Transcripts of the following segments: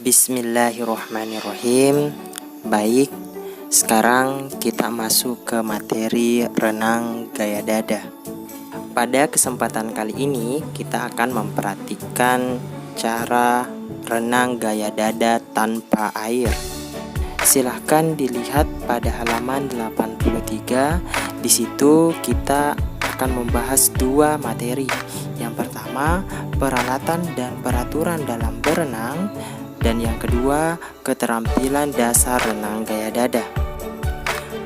Bismillahirrohmanirrohim. Baik, sekarang kita masuk ke materi renang gaya dada. Pada kesempatan kali ini kita akan memperhatikan cara renang gaya dada tanpa air. Silahkan dilihat pada halaman 83. Di situ kita akan membahas dua materi. Yang pertama, peralatan dan peraturan dalam berenang, dan yang kedua, keterampilan dasar renang gaya dada.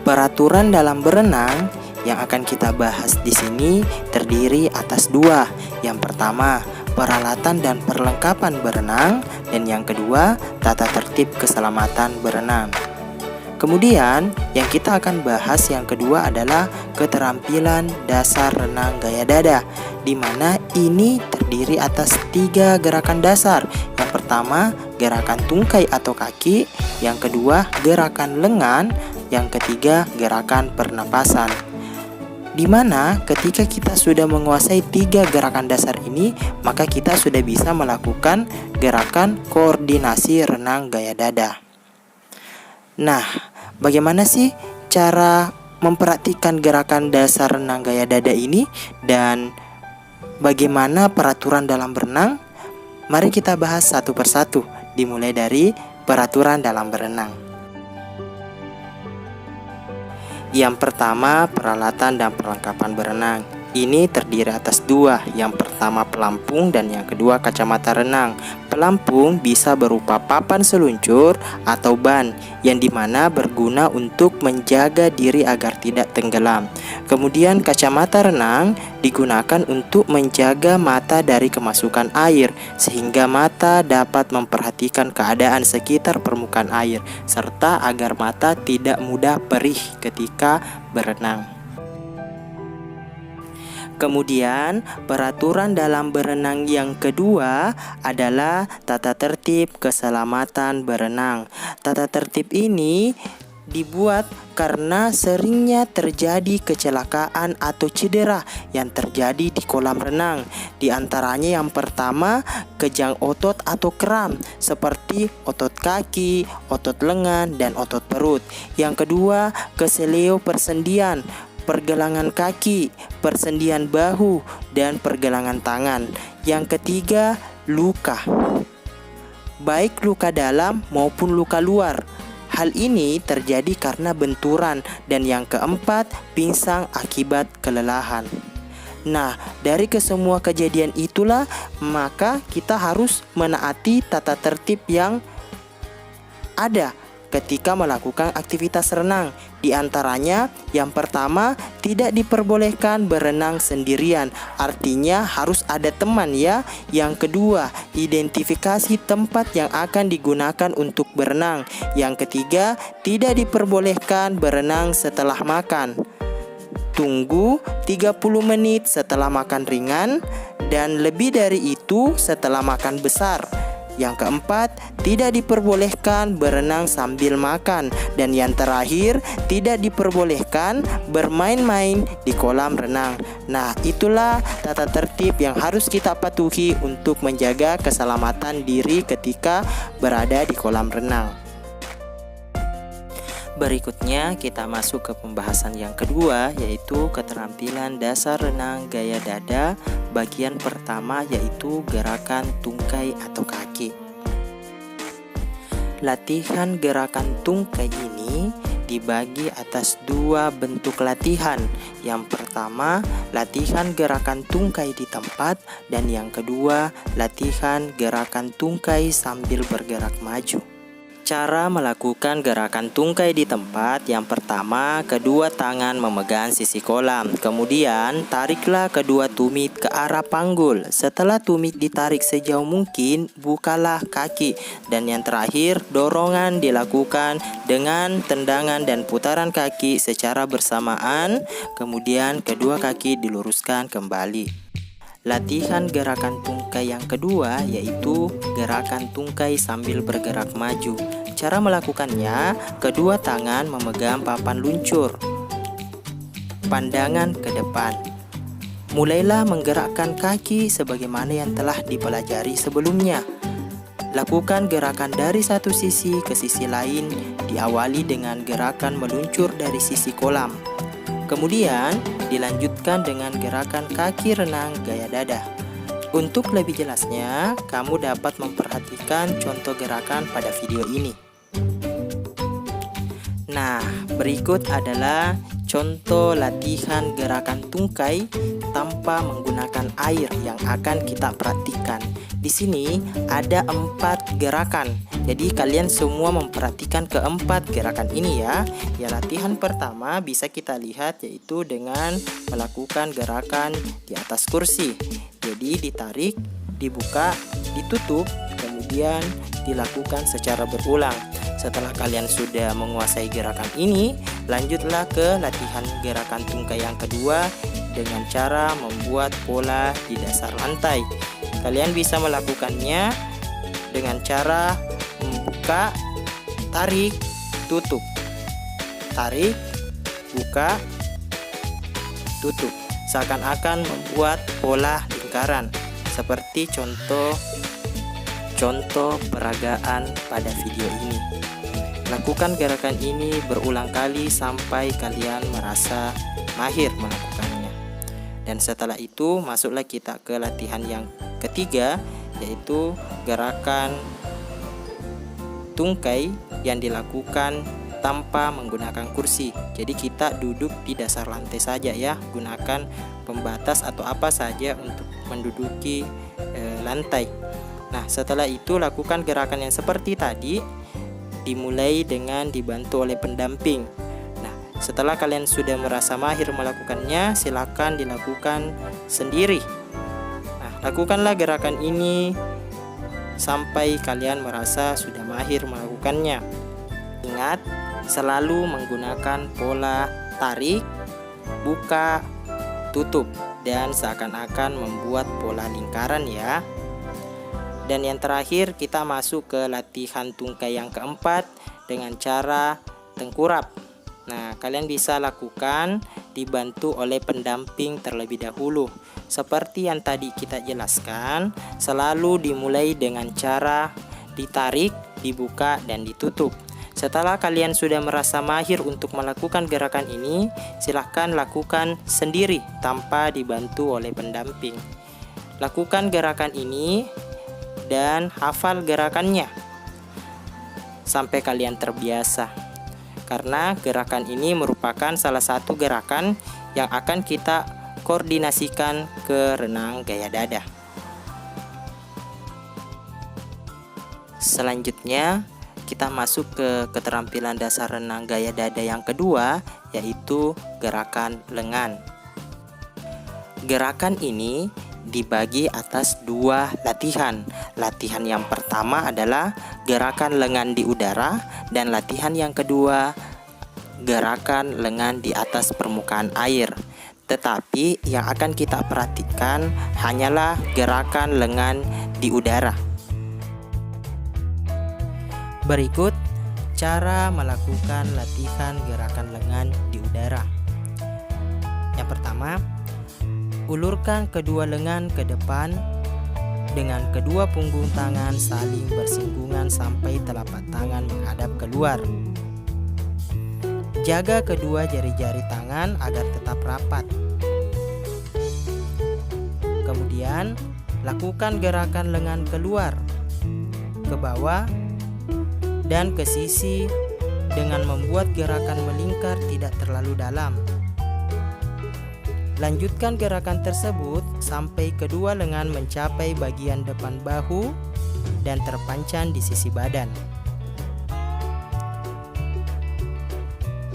Peraturan dalam berenang yang akan kita bahas di sini terdiri atas dua. Yang pertama, peralatan dan perlengkapan berenang, dan yang kedua, tata tertib keselamatan berenang. Kemudian, yang kita akan bahas yang kedua adalah keterampilan dasar renang gaya dada, di mana ini terdiri atas 3 gerakan dasar. Yang pertama, gerakan tungkai atau kaki, yang kedua, gerakan lengan, yang ketiga, gerakan pernapasan. Di mana ketika kita sudah menguasai 3 gerakan dasar ini, maka kita sudah bisa melakukan gerakan koordinasi renang gaya dada. Nah, bagaimana sih cara memperhatikan gerakan dasar renang gaya dada ini dan bagaimana peraturan dalam berenang? Mari kita bahas satu persatu, dimulai dari peraturan dalam berenang. Yang pertama, peralatan dan perlengkapan berenang. Ini terdiri atas 2, yang pertama pelampung dan yang kedua kacamata renang. Pelampung bisa berupa papan seluncur atau ban, yang dimana berguna untuk menjaga diri agar tidak tenggelam. Kemudian kacamata renang digunakan untuk menjaga mata dari kemasukan air, sehingga mata dapat memperhatikan keadaan sekitar permukaan air, serta agar mata tidak mudah perih ketika berenang. Kemudian, peraturan dalam berenang yang kedua adalah tata tertib keselamatan berenang. Tata tertib ini dibuat karena seringnya terjadi kecelakaan atau cedera yang terjadi di kolam renang. Di antaranya yang pertama, kejang otot atau kram seperti otot kaki, otot lengan, dan otot perut. Yang kedua, keseleo persendian, pergelangan kaki, persendian bahu, dan pergelangan tangan. Yang ketiga, luka, baik luka dalam maupun luka luar. Hal ini terjadi karena benturan. Dan yang keempat, pingsan akibat kelelahan. Nah, dari kesemua kejadian itulah maka kita harus menaati tata tertib yang ada ketika melakukan aktivitas renang. Di antaranya, yang pertama, tidak diperbolehkan berenang sendirian, artinya harus ada teman ya. Yang kedua, identifikasi tempat yang akan digunakan untuk berenang. Yang ketiga, tidak diperbolehkan berenang setelah makan. Tunggu 30 menit setelah makan ringan, dan lebih dari itu setelah makan besar. Yang keempat, tidak diperbolehkan berenang sambil makan. Dan yang terakhir, tidak diperbolehkan bermain-main di kolam renang. Nah, itulah tata tertib yang harus kita patuhi untuk menjaga keselamatan diri ketika berada di kolam renang. Berikutnya kita masuk ke pembahasan yang kedua, yaitu keterampilan dasar renang gaya dada. Bagian pertama yaitu gerakan tungkai atau kaki. Latihan gerakan tungkai ini dibagi atas 2 bentuk latihan. Yang pertama, latihan gerakan tungkai di tempat, dan yang kedua, latihan gerakan tungkai sambil bergerak maju. Cara melakukan gerakan tungkai di tempat. Yang pertama, kedua tangan memegang sisi kolam. Kemudian, tariklah kedua tumit ke arah panggul. Setelah tumit ditarik sejauh mungkin, bukalah kaki. Dan yang terakhir, dorongan dilakukan dengan tendangan dan putaran kaki secara bersamaan. Kemudian, kedua kaki diluruskan kembali. Latihan gerakan tungkai yang kedua yaitu gerakan tungkai sambil bergerak maju. Cara melakukannya, kedua tangan memegang papan luncur, pandangan ke depan. Mulailah menggerakkan kaki sebagaimana yang telah dipelajari sebelumnya. Lakukan gerakan dari satu sisi ke sisi lain, diawali dengan gerakan meluncur dari sisi kolam. Kemudian dilanjutkan dengan gerakan kaki renang gaya dada. Untuk lebih jelasnya, kamu dapat memperhatikan contoh gerakan pada video ini. Nah, berikut adalah contoh latihan gerakan tungkai tanpa menggunakan air yang akan kita praktikkan. Di sini ada 4 gerakan. Jadi kalian semua memperhatikan keempat gerakan ini ya. Ya, latihan pertama bisa kita lihat yaitu dengan melakukan gerakan di atas kursi. Jadi ditarik, dibuka, ditutup, kemudian dilakukan secara berulang. Setelah kalian sudah menguasai gerakan ini, lanjutlah ke latihan gerakan tungkai yang kedua dengan cara membuat pola di dasar lantai. Kalian bisa melakukannya dengan cara membuka, tarik, tutup. Tarik, buka, tutup. Seakan-akan membuat pola lingkaran seperti contoh peragaan pada video ini. Lakukan gerakan ini berulang kali sampai kalian merasa mahir melakukannya. Dan setelah itu masuklah kita ke latihan yang ketiga, yaitu gerakan tungkai yang dilakukan tanpa menggunakan kursi. Jadi kita duduk di dasar lantai saja ya, gunakan pembatas atau apa saja untuk menduduki lantai. Nah, setelah itu lakukan gerakan yang seperti tadi, dimulai dengan dibantu oleh pendamping. Nah, setelah kalian sudah merasa mahir melakukannya, silakan dilakukan sendiri. Nah, lakukanlah gerakan ini sampai kalian merasa sudah mahir melakukannya. Ingat, selalu menggunakan pola tarik, buka, tutup, dan seakan-akan membuat pola lingkaran ya. Dan yang terakhir kita masuk ke latihan tungkai yang keempat dengan cara tengkurap. Nah, kalian bisa lakukan dibantu oleh pendamping terlebih dahulu. Seperti yang tadi kita jelaskan, selalu dimulai dengan cara ditarik, dibuka, dan ditutup. Setelah kalian sudah merasa mahir untuk melakukan gerakan ini, silahkan lakukan sendiri tanpa dibantu oleh pendamping. Lakukan gerakan ini dan hafal gerakannya sampai kalian terbiasa, karena gerakan ini merupakan salah satu gerakan yang akan kita koordinasikan ke renang gaya dada. Selanjutnya kita masuk ke keterampilan dasar renang gaya dada yang kedua, yaitu gerakan lengan. Gerakan ini dibagi atas 2 latihan. Latihan yang pertama adalah gerakan lengan di udara, dan latihan yang kedua gerakan lengan di atas permukaan air. Tetapi yang akan kita perhatikan hanyalah gerakan lengan di udara. Berikut cara melakukan latihan gerakan lengan di udara. Yang pertama, ulurkan kedua lengan ke depan dengan kedua punggung tangan saling bersinggungan sampai telapak tangan menghadap keluar. Jaga kedua jari-jari tangan agar tetap rapat. Kemudian, lakukan gerakan lengan keluar, ke bawah, dan ke sisi dengan membuat gerakan melingkar tidak terlalu dalam. Lanjutkan gerakan tersebut sampai kedua lengan mencapai bagian depan bahu dan terpanjang di sisi badan.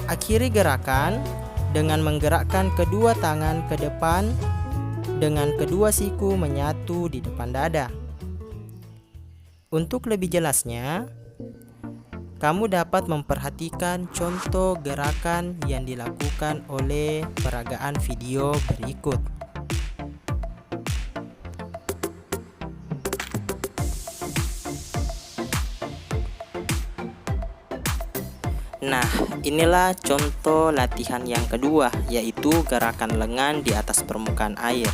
Akhiri gerakan dengan menggerakkan kedua tangan ke depan dengan kedua siku menyatu di depan dada. Untuk lebih jelasnya, kamu dapat memperhatikan contoh gerakan yang dilakukan oleh peragaan video berikut. Nah, inilah contoh latihan yang kedua, yaitu gerakan lengan di atas permukaan air.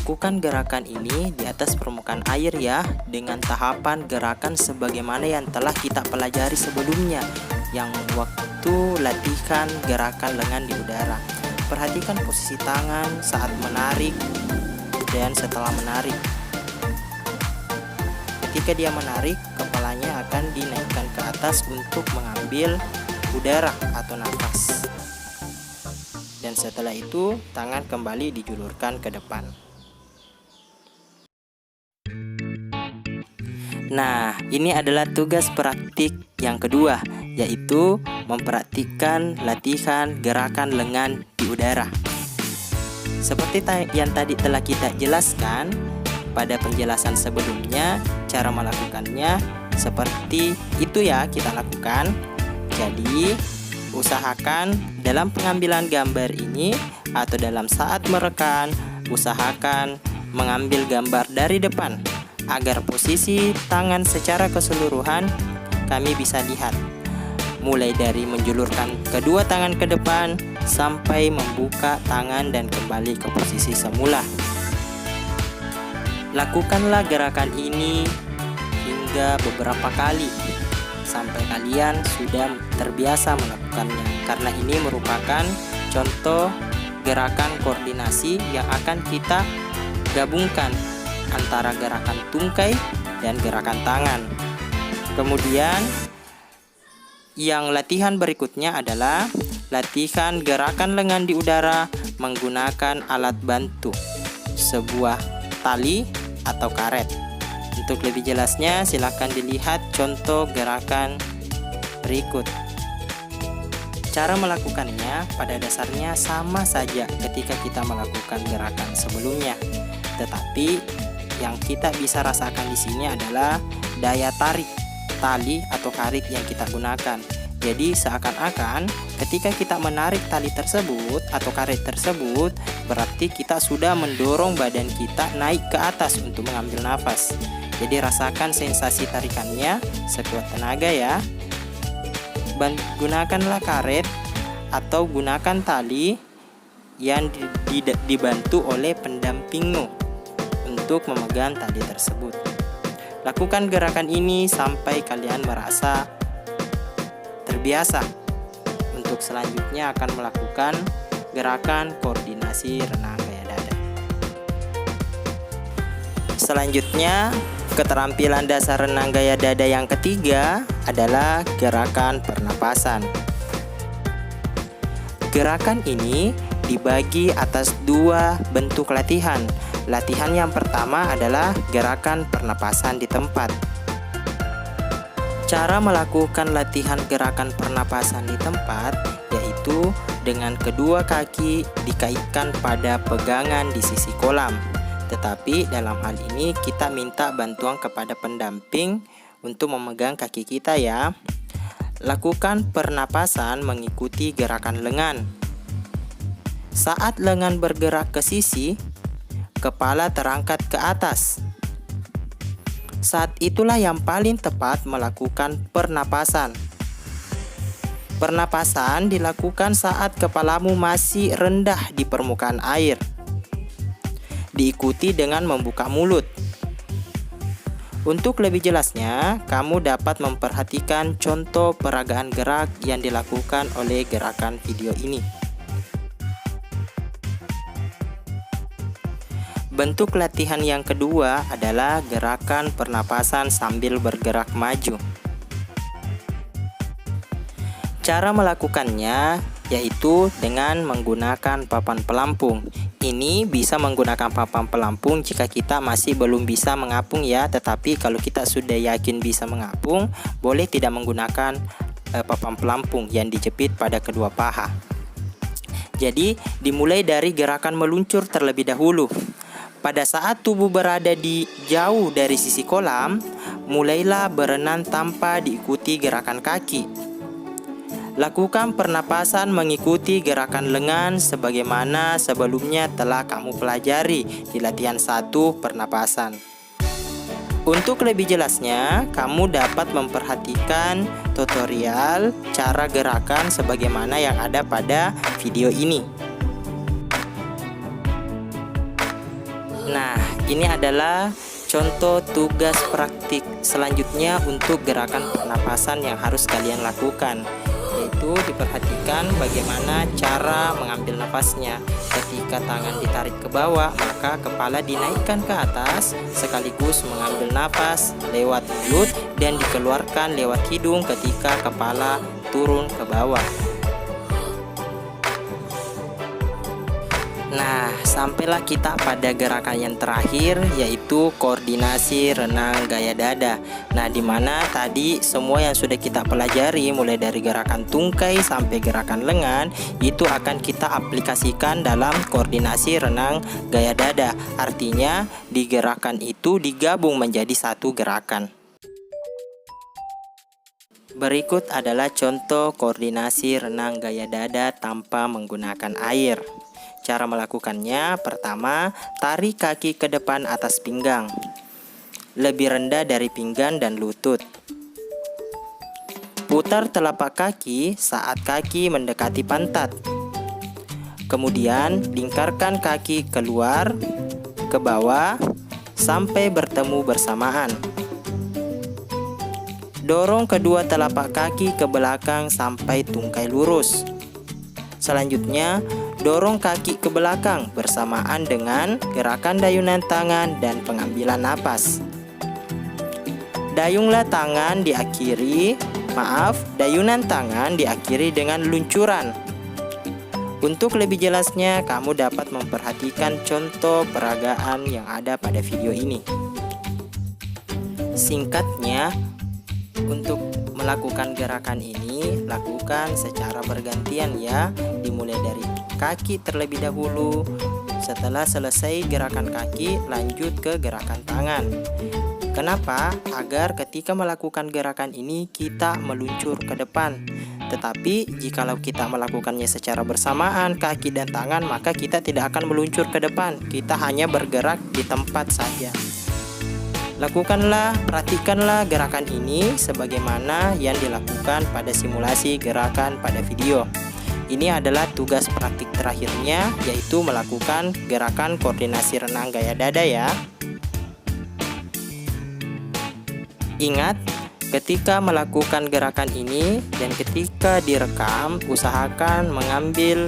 Lakukan gerakan ini di atas permukaan air ya, dengan tahapan gerakan sebagaimana yang telah kita pelajari sebelumnya, yang waktu latihan gerakan lengan di udara. Perhatikan posisi tangan saat menarik dan setelah menarik. Ketika dia menarik, kepalanya akan dinaikkan ke atas untuk mengambil udara atau nafas. Dan setelah itu, tangan kembali dijulurkan ke depan. Nah, ini adalah tugas praktik yang kedua, yaitu mempraktikkan latihan gerakan lengan di udara. Seperti yang tadi telah kita jelaskan pada penjelasan sebelumnya, cara melakukannya seperti itu ya kita lakukan. Jadi, usahakan dalam pengambilan gambar ini atau dalam saat merekam, usahakan mengambil gambar dari depan agar posisi tangan secara keseluruhan kami bisa lihat, mulai dari menjulurkan kedua tangan ke depan sampai membuka tangan dan kembali ke posisi semula. Lakukanlah gerakan ini hingga beberapa kali sampai kalian sudah terbiasa melakukannya, karena ini merupakan contoh gerakan koordinasi yang akan kita gabungkan antara gerakan tungkai dan gerakan tangan. Kemudian yang latihan berikutnya adalah latihan gerakan lengan di udara menggunakan alat bantu, sebuah tali atau karet. Untuk lebih jelasnya silakan dilihat contoh gerakan berikut. Cara melakukannya pada dasarnya sama saja ketika kita melakukan gerakan sebelumnya, tetapi yang kita bisa rasakan di sini adalah daya tarik tali atau karet yang kita gunakan. Jadi seakan-akan ketika kita menarik tali tersebut atau karet tersebut, berarti kita sudah mendorong badan kita naik ke atas untuk mengambil nafas. Jadi rasakan sensasi tarikannya sekuat tenaga ya. Gunakanlah karet atau gunakan tali yang dibantu oleh pendampingmu untuk memegang tali tersebut. Lakukan gerakan ini sampai kalian merasa terbiasa. Untuk selanjutnya akan melakukan gerakan koordinasi renang gaya dada. Selanjutnya, keterampilan dasar renang gaya dada yang ketiga adalah gerakan pernapasan. Gerakan ini dibagi atas dua bentuk latihan. Latihan yang pertama adalah gerakan pernapasan di tempat. Cara melakukan latihan gerakan pernapasan di tempat yaitu dengan kedua kaki dikaitkan pada pegangan di sisi kolam. Tetapi dalam hal ini kita minta bantuan kepada pendamping untuk memegang kaki kita ya. Lakukan pernapasan mengikuti gerakan lengan. Saat lengan bergerak ke sisi, kepala terangkat ke atas. Saat itulah yang paling tepat melakukan pernapasan. Pernapasan dilakukan saat kepalamu masih rendah di permukaan air. Diikuti dengan membuka mulut. Untuk lebih jelasnya, kamu dapat memperhatikan contoh peragaan gerak yang dilakukan oleh gerakan video ini. Bentuk latihan yang kedua adalah gerakan pernapasan sambil bergerak maju. Cara melakukannya yaitu dengan menggunakan papan pelampung. Ini bisa menggunakan papan pelampung jika kita masih belum bisa mengapung ya, tetapi kalau kita sudah yakin bisa mengapung, boleh tidak menggunakan papan pelampung yang dijepit pada kedua paha. Jadi, dimulai dari gerakan meluncur terlebih dahulu. Pada saat tubuh berada di jauh dari sisi kolam, mulailah berenang tanpa diikuti gerakan kaki. Lakukan pernapasan mengikuti gerakan lengan sebagaimana sebelumnya telah kamu pelajari di latihan 1 pernapasan. Untuk lebih jelasnya, kamu dapat memperhatikan tutorial cara gerakan sebagaimana yang ada pada video ini. Nah, ini adalah contoh tugas praktik selanjutnya untuk gerakan pernapasan yang harus kalian lakukan, yaitu diperhatikan bagaimana cara mengambil nafasnya. Ketika tangan ditarik ke bawah, maka kepala dinaikkan ke atas sekaligus mengambil nafas lewat mulut dan dikeluarkan lewat hidung ketika kepala turun ke bawah. Nah, sampailah kita pada gerakan yang terakhir, yaitu koordinasi renang gaya dada. Nah, dimana tadi semua yang sudah kita pelajari, mulai dari gerakan tungkai sampai gerakan lengan, itu akan kita aplikasikan dalam koordinasi renang gaya dada. Artinya, di gerakan itu digabung menjadi satu gerakan. Berikut adalah contoh koordinasi renang gaya dada tanpa menggunakan air. Cara melakukannya, pertama, tarik kaki ke depan atas pinggang, lebih rendah dari pinggang dan lutut. Putar telapak kaki saat kaki mendekati pantat. Kemudian, lingkarkan kaki keluar, ke bawah, sampai bertemu bersamaan. Dorong kedua telapak kaki ke belakang sampai tungkai lurus. Selanjutnya, dorong kaki ke belakang bersamaan dengan gerakan dayunan tangan dan pengambilan napas. Dayunan tangan diakhiri dengan luncuran. Untuk lebih jelasnya, kamu dapat memperhatikan contoh peragaan yang ada pada video ini. Singkatnya, untuk melakukan gerakan ini, lakukan secara bergantian ya. Dimulai dari kaki terlebih dahulu. Setelah selesai gerakan kaki, lanjut ke gerakan tangan. Kenapa? Agar ketika melakukan gerakan ini kita meluncur ke depan. Tetapi jikalau kita melakukannya secara bersamaan kaki dan tangan, maka kita tidak akan meluncur ke depan. Kita hanya bergerak di tempat saja. Praktikanlah gerakan ini sebagaimana yang dilakukan pada simulasi gerakan pada video. Ini adalah tugas praktik terakhirnya, yaitu melakukan gerakan koordinasi renang gaya dada ya. Ingat, ketika melakukan gerakan ini dan ketika direkam, usahakan mengambil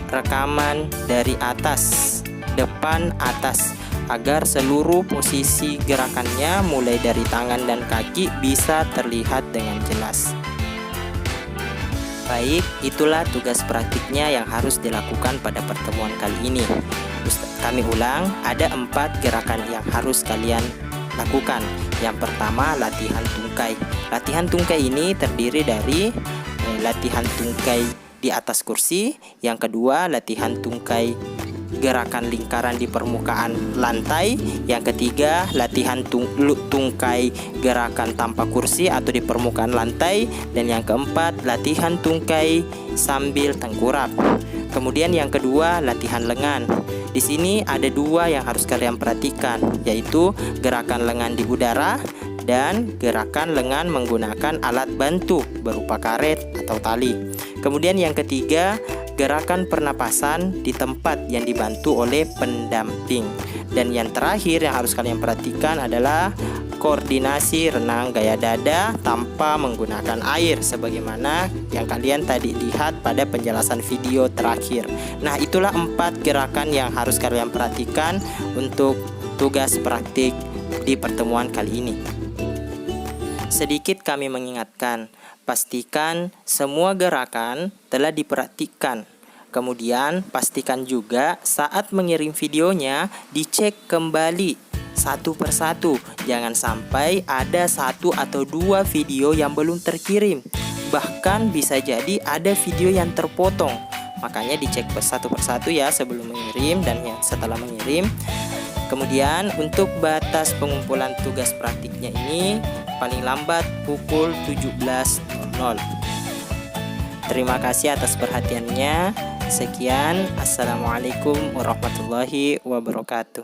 rekaman dari atas, depan atas, agar seluruh posisi gerakannya mulai dari tangan dan kaki bisa terlihat dengan jelas. Baik, itulah tugas praktiknya yang harus dilakukan pada pertemuan kali ini. Kami ulang, ada 4 gerakan yang harus kalian lakukan. Yang pertama, latihan tungkai. Latihan tungkai ini terdiri dari latihan tungkai di atas kursi. Yang kedua, latihan tungkai gerakan lingkaran di permukaan lantai. Yang ketiga, latihan tungkai gerakan tanpa kursi atau di permukaan lantai. Dan yang keempat, latihan tungkai sambil tengkurap. Kemudian yang kedua, latihan lengan. Di sini ada 2 yang harus kalian perhatikan, yaitu gerakan lengan di udara dan gerakan lengan menggunakan alat bantu berupa karet atau tali. Kemudian yang ketiga, gerakan pernapasan di tempat yang dibantu oleh pendamping. Dan yang terakhir yang harus kalian perhatikan adalah koordinasi renang gaya dada tanpa menggunakan air, sebagaimana yang kalian tadi lihat pada penjelasan video terakhir. Nah, itulah 4 gerakan yang harus kalian perhatikan untuk tugas praktik di pertemuan kali ini. Sedikit kami mengingatkan, pastikan semua gerakan telah diperhatikan. Kemudian pastikan juga saat mengirim videonya dicek kembali satu persatu. Jangan sampai ada 1 atau 2 video yang belum terkirim. Bahkan bisa jadi ada video yang terpotong. Makanya dicek satu persatu ya sebelum mengirim dan setelah mengirim. Kemudian untuk batas pengumpulan tugas praktiknya ini paling lambat pukul 17.00. Terima kasih atas perhatiannya. Sekian, assalamualaikum warahmatullahi wabarakatuh.